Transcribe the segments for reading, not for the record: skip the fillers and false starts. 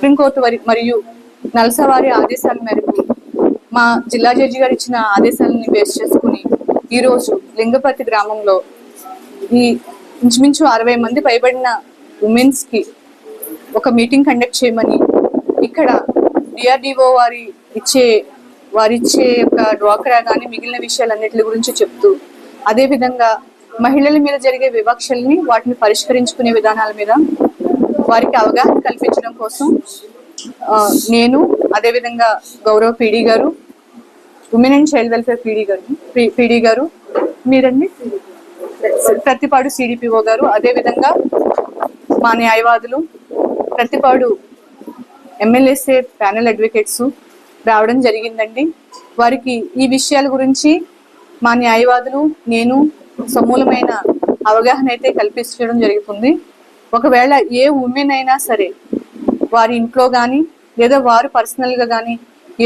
Supreme court మరియు NALSA వారి ఆదేశాల మేరకు మా జిల్లా జడ్జి గారు ఇచ్చిన ఆదేశాలను బేస్ చేసుకుని ఈరోజు లింగపర్తి గ్రామంలో ఈ ఇంచుమించు 60 మంది పైబడిన ఉమెన్స్కి ఒక మీటింగ్ కండక్ట్ చేయమని, ఇక్కడ డిఆర్డిఓ వారిచ్చే యొక్క డ్వాక్రా కానీ మిగిలిన విషయాలన్నిటి గురించి చెప్తూ, అదేవిధంగా మహిళల మీద జరిగే వివక్షల్ని వాటిని పరిష్కరించుకునే విధానాల మీద వారికి అవగాహన కల్పించడం కోసం నేను, అదేవిధంగా గౌరవ పీడీ గారు, women and child welfare PD గారు మీరండి, ప్రతిపాడు సిడిపిఓ గారు, అదేవిధంగా మా న్యాయవాదులు, ప్రతిపాడు ఎమ్మెల్యేసే ప్యానెల్ అడ్వకేట్స్ రావడం జరిగిందండి. వారికి ఈ విషయాల గురించి మా న్యాయవాదులు, నేను సమూలమైన అవగాహన అయితే కల్పించడం జరుగుతుంది. ఒకవేళ ఏ ఉమెన్ అయినా సరే వారి ఇంట్లో కానీ లేదా వారు పర్సనల్గా కానీ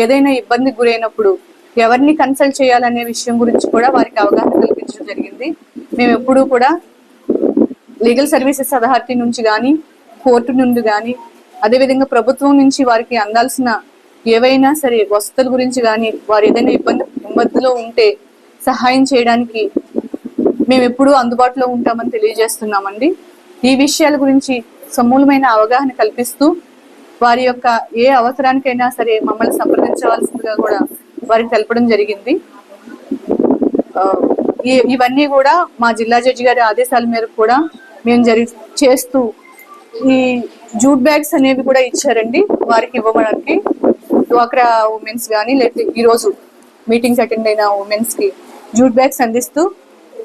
ఏదైనా ఇబ్బందికి గురైనప్పుడు ఎవరిని కన్సల్ట్ చేయాలనే విషయం గురించి కూడా వారికి అవగాహన కల్పించడం జరిగింది. మేము ఎప్పుడూ కూడా లీగల్ సర్వీసెస్ అథారిటీ నుంచి కానీ, కోర్టు నుండి కానీ, అదేవిధంగా ప్రభుత్వం నుంచి వారికి అందాల్సిన ఏవైనా సరే వసతుల గురించి కానీ, వారు ఏదైనా ఇబ్బందిలో ఉంటే సహాయం చేయడానికి మేము ఎప్పుడూ అందుబాటులో ఉంటామని తెలియజేస్తున్నామండి. ఈ విషయాల గురించి సమూలమైన అవగాహన కల్పిస్తూ వారి యొక్క ఏ అవసరానికైనా సరే మమ్మల్ని సంప్రదించవలసిందిగా కూడా వారికి తెలపడం జరిగింది. ఇవన్నీ కూడా మా జిల్లా జడ్జి గారి ఆదేశాల మేరకు కూడా మేము చేస్తూ ఈ జూట్ బ్యాగ్స్ అనేవి కూడా ఇచ్చారండి వారికి ఇవ్వడానికి. డ్వాక్రా ఉమెన్స్ కానీ లేకపోతే ఈరోజు మీటింగ్స్ అటెండ్ అయిన ఉమెన్స్కి జూట్ బ్యాగ్స్ అందిస్తూ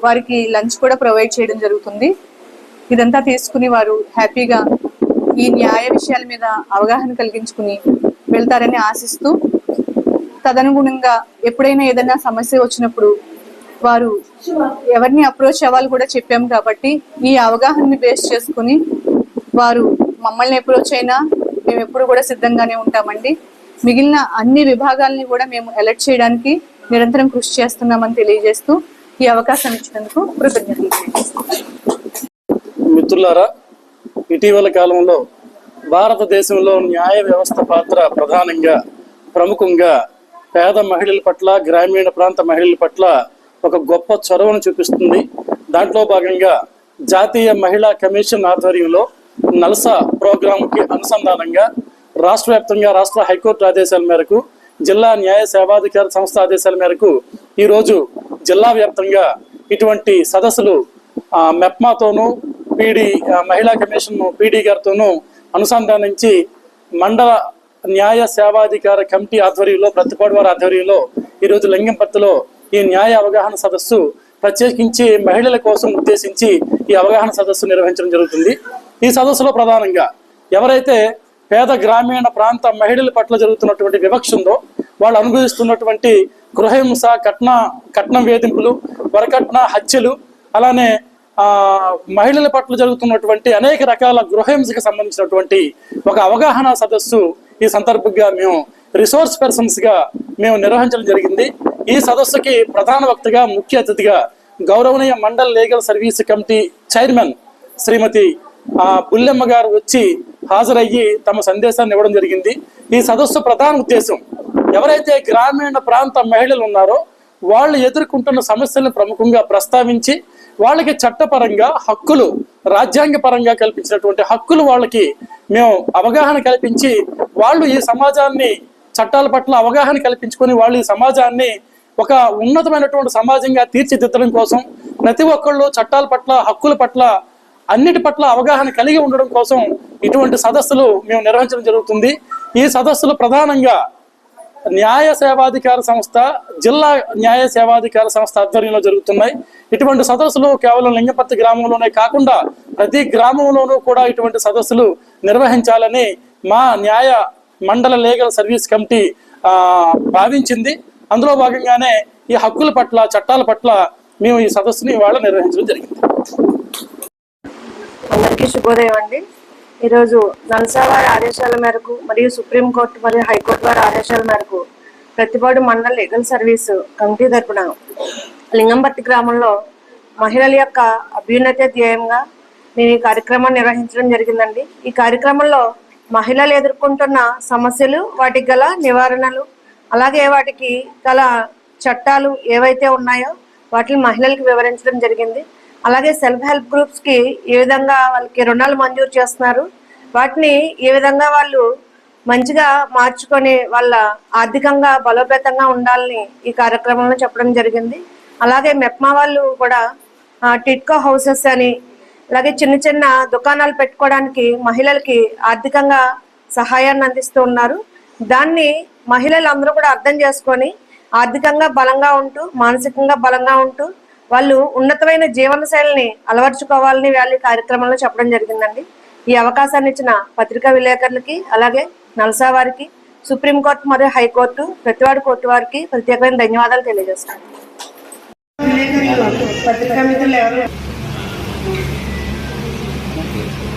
వారికి లంచ్ కూడా ప్రొవైడ్ చేయడం జరుగుతుంది. ఇదంతా తీసుకుని వారు హ్యాపీగా ఈ న్యాయ విషయాల మీద అవగాహన కలిగించుకుని వెళ్తారని ఆశిస్తూ, తదనుగుణంగా ఎప్పుడైనా ఏదైనా సమస్య వచ్చినప్పుడు వారు ఎవరిని అప్రోచ్ అవ్వాలి కూడా చెప్పాము కాబట్టి ఈ అవగాహనని బేస్ చేసుకుని వారు మమ్మల్ని అప్రోచ్ అయినా మేము ఎప్పుడు కూడా సిద్ధంగానే ఉంటామండి. మిగిలిన అన్ని విభాగాలని కూడా మేము అలర్ట్ చేయడానికి నిరంతరం కృషి చేస్తున్నామని తెలియజేస్తూ ఈ అవకాశం ఇచ్చినందుకు కృతజ్ఞతలు. మిత్రులారా, ఇటీవల కాలంలో భారతదేశంలో న్యాయ వ్యవస్థ పాత్ర ప్రముఖంగా పేద మహిళల పట్ల, గ్రామీణ ప్రాంత మహిళల పట్ల ఒక గొప్ప చొరవను చూపిస్తుంది. దాంట్లో భాగంగా జాతీయ మహిళా కమిషన్ ఆధ్వర్యంలో నల్సా ప్రోగ్రాంకి అనుసంధానంగా రాష్ట్ర వ్యాప్తంగా రాష్ట్ర హైకోర్టు ఆదేశాల మేరకు, జిల్లా న్యాయ సేవాధికార సంస్థ ఆదేశాల మేరకు ఈరోజు జిల్లా వ్యాప్తంగా ఇటువంటి సదస్సులు మెప్మాతోనూ మహిళా కమిషన్ పీడీ గారితోనూ అనుసంధానించి మండల న్యాయ సేవాధికార కమిటీ ఆధ్వర్యంలో, ప్రతిపాడు వారి ఆధ్వర్యంలో ఈరోజు లింగంపర్తిలో ఈ న్యాయ అవగాహన సదస్సు ప్రత్యేకించి మహిళల కోసం ఉద్దేశించి ఈ అవగాహన సదస్సు నిర్వహించడం జరుగుతుంది. ఈ సదస్సులో ప్రధానంగా ఎవరైతే పేద గ్రామీణ ప్రాంత మహిళల పట్ల జరుగుతున్నటువంటి వివక్ష ఉందో, వాళ్ళు అనుభవిస్తున్నటువంటి గృహహింస, కట్నం వేధింపులు, వరకట్న హత్యలు, అలానే మహిళల పట్ల జరుగుతున్నటువంటి అనేక రకాల గృహహింసకు సంబంధించినటువంటి ఒక అవగాహన సదస్సు ఈ సందర్భంగా మేము రిసోర్స్ పర్సన్స్ గా మేము నిర్వహించడం జరిగింది. ఈ సదస్సుకి ప్రధాన వక్తగా, ముఖ్య అతిథిగా గౌరవనీయ Mandal legal service committee chairman Srimati Bullemma గారు వచ్చి హాజరయ్యి తమ సందేశాన్ని ఇవ్వడం జరిగింది. ఈ సదస్సు ప్రధాన ఉద్దేశం ఎవరైతే గ్రామీణ ప్రాంత మహిళలు ఉన్నారో వాళ్ళు ఎదుర్కొంటున్న సమస్యలను ప్రముఖంగా ప్రస్తావించి వాళ్ళకి చట్టపరంగా హక్కులు, రాజ్యాంగ పరంగా కల్పించినటువంటి హక్కులు వాళ్ళకి మేము అవగాహన కల్పించి, వాళ్ళు ఈ సమాజాన్ని చట్టాల పట్ల అవగాహన కల్పించుకొని వాళ్ళు ఈ సమాజాన్ని ఒక ఉన్నతమైనటువంటి సమాజంగా తీర్చిదిద్దడం కోసం ప్రతి ఒక్కళ్ళు చట్టాల పట్ల, హక్కుల పట్ల, అన్నిటి పట్ల అవగాహన కలిగి ఉండడం కోసం ఇటువంటి సదస్సులు మేము నిర్వహించడం జరుగుతుంది. ఈ సదస్సులు ప్రధానంగా న్యాయ సేవాధికార సంస్థ, జిల్లా న్యాయ సేవాధికార సంస్థ ఆధ్వర్యంలో జరుగుతున్నాయి. ఇటువంటి సదస్సులు కేవలం లింగపర్తి గ్రామంలోనే కాకుండా ప్రతి గ్రామంలోనూ కూడా ఇటువంటి సదస్సులు నిర్వహించాలని మా న్యాయ మండల లీగల్ సర్వీస్ కమిటీ భావించింది. అందులో భాగంగానే ఈ హక్కుల పట్ల, చట్టాల పట్ల మేము ఈ సదస్సుని ఇవాళ నిర్వహించడం జరిగింది. అందరికీ శుభోదయం అండి. ఈరోజు నల్సా వారి ఆదేశాల మేరకు మరియు సుప్రీంకోర్టు మరియు హైకోర్టు వారి ఆదేశాల మేరకు ప్రతిపాడు మండల లీగల్ సర్వీస్ కమిటీ తరపున లింగంపర్తి గ్రామంలో మహిళల యొక్క అభ్యున్నతే ధ్యేయంగా మేము ఈ కార్యక్రమాన్ని నిర్వహించడం జరిగిందండి. ఈ కార్యక్రమంలో మహిళలు ఎదుర్కొంటున్న సమస్యలు, వాటికి గల నివారణలు, అలాగే వాటికి గల చట్టాలు ఏవైతే ఉన్నాయో వాటిని మహిళలకు వివరించడం జరిగింది. అలాగే సెల్ఫ్ హెల్ప్ గ్రూప్స్కి ఏ విధంగా వాళ్ళకి రుణాలు మంజూరు చేస్తున్నారు, వాటిని ఏ విధంగా వాళ్ళు మంచిగా మార్చుకొని వాళ్ళ ఆర్థికంగా బలోపేతంగా ఉండాలని ఈ కార్యక్రమంలో చెప్పడం జరిగింది. అలాగే మెప్మా వాళ్ళు కూడా టిట్కో హౌసెస్ అని, అలాగే చిన్న చిన్న దుకాణాలు పెట్టుకోవడానికి మహిళలకి ఆర్థికంగా సహాయాన్ని అందిస్తూ ఉన్నారు. దాన్ని మహిళలు అందరూ కూడా అర్థం చేసుకొని ఆర్థికంగా బలంగా ఉంటూ, మానసికంగా బలంగా ఉంటూ వాళ్ళు ఉన్నతమైన జీవన శైలిని అలవర్చుకోవాలని వాళ్ళు కార్యక్రమంలో చెప్పడం జరిగిందండి. ఈ అవకాశాన్ని ఇచ్చిన పత్రికా విలేకరులకి, అలాగే నల్సా వారికి, సుప్రీంకోర్టు మరియు హైకోర్టు, ప్రతివాడు కోర్టు వారికి ప్రత్యేకమైన ధన్యవాదాలు తెలియజేస్తాను. పత్రికా మిత్రులు ఎవరు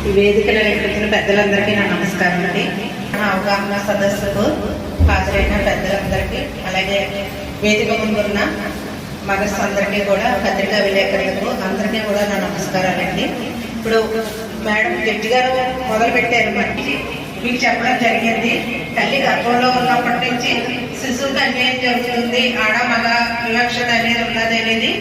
ఈ వేదికలో ఎక్కడికి పెద్దలందరికీ నా నమస్కారం అండి. అవగాహన సదస్సుకు హాజరైన పెద్దలందరికీ, అలాగే వేదిక ముందున్న మగస్ అందరికీ కూడా, పత్రికా విలేకరులకు అందరికీ కూడా నా నమస్కారాలండి. ఇప్పుడు మేడం జడ్జి గారు మొదలు పెట్టారు, మీకు చెప్పడం జరిగింది. తల్లి గర్భంలో ఉన్నప్పటి నుంచి శిశువుకి అన్యాయం జరుగుతుంది, ఆడ మగ వివక్షత అనేది ఉన్నది అనేది